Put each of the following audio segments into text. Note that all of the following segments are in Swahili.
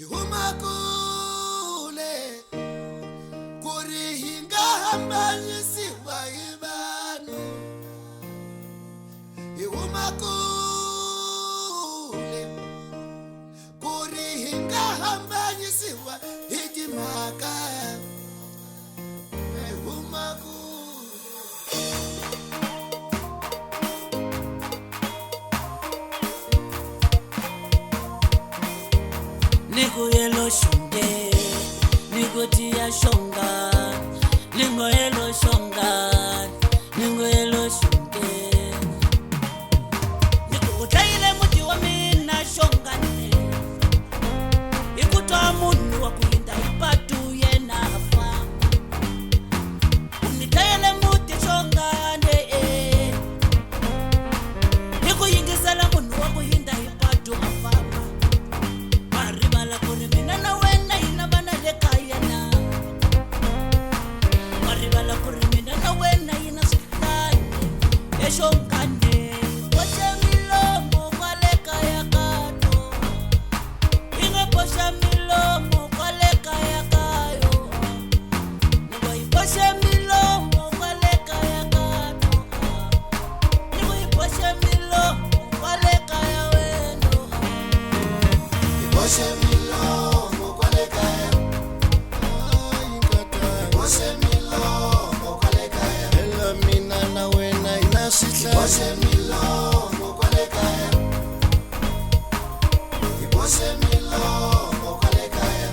Huma kule kuri hinga hambanyisi wa ibanu. Huma kule kuri hinga hambanyisi wa hikimaka. Huma Niku yelo shunge, niku tia shonga, lingo yelo shonga, lingo yelo shunge. Niku utaile muti wa mina shonga ne, ikutoa munu wa kulinda ipatu yena hafa. Unitaile muti shonga ne, niku yingisala munu wa kulinda ipatu hafa. Shongane, posha milomo kwale kaya kato. Inge posha milomo kwale kaya kayo. Nigo posha milomo kwale kaya kato. Nigo posha milomo kwale kaya weno. posha milomo kwale kaya. Posha milomo kwale kaya. Ela mina na wena inasita. Posha milomo kwale kaya. Posha milomo kwale kaya.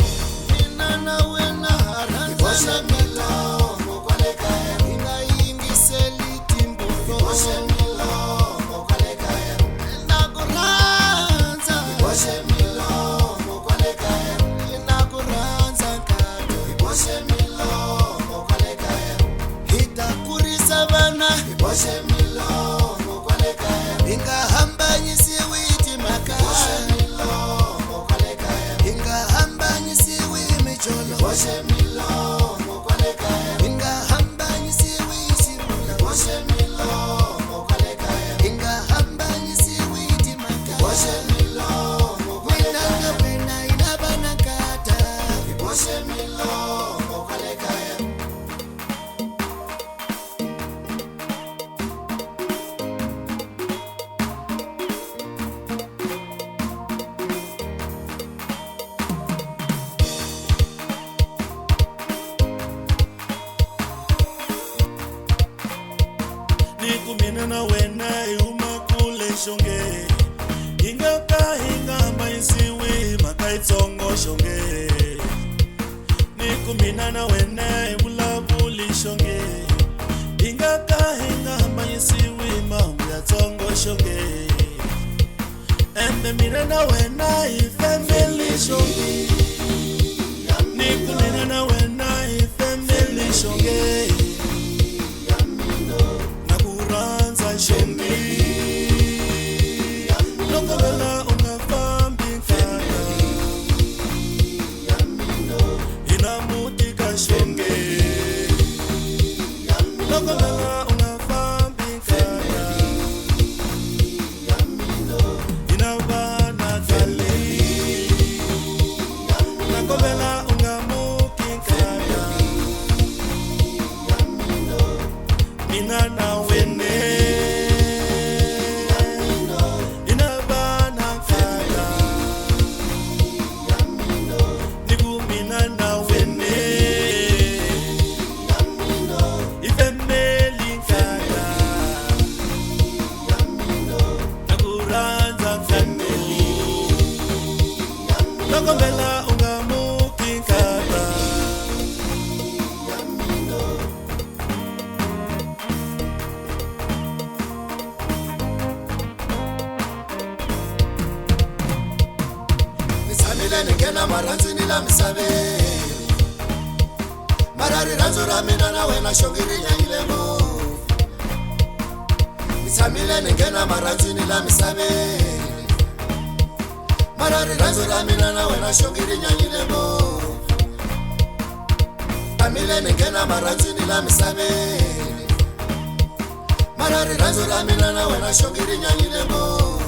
Mina na wena harana. Posha milomo kwale kaya. Inaingiseli timbulo. Posha milomo kwale kaya. Inakuranza. Posha milomo kwale kaya. Inakuranza kato. Posha milomo kwale kaya. Hitakurisa bana. Posha milomo kwale kaya. Ingahambanyisi witi maka. Posha milomo kwale kaya. Ingahambanyisi wimicholo. Posha milomo kwale kaya. Ingahambanyisi wisibula. Posha milomo kwale kaya. Ingahambanyisi witi maka. Posha milomo kwale kaya. Pena inabana kata. Posha milomo kwale kaya. Niku mina na wena iuma kule shonge. Inga ka inga maisiwi makaitongo shonge. Niku mina na wena iula buli shonge. Inga ka inga maisiwi mauya tongo shonge. Embe mina na wena ifemeli shonge. Niku mina na wena ifemeli shonge. Nakuranza shonge. Lokobela unafambi kaya. Inamutika shonge. Lokobela unafambi kaya. Inabana kale. Nakobela ungamuki kaya. Mina na wene. Inabana kaya. Niku mina na wene. Ifemeli kaya. Nakuranza family. Nakombela ungamuki kaya. Nisamile ningena maranzi nila misabe. Marari ranzo ramina na wena shongiri nyangilemo. Nisamile ningena maranzi nila misabe. Marari ranzo ramina na wena shongiri nyangilemo. Nisamile ningena maranzi nila misabe. Marari ranzo ramina na wena shongiri nyangilemo.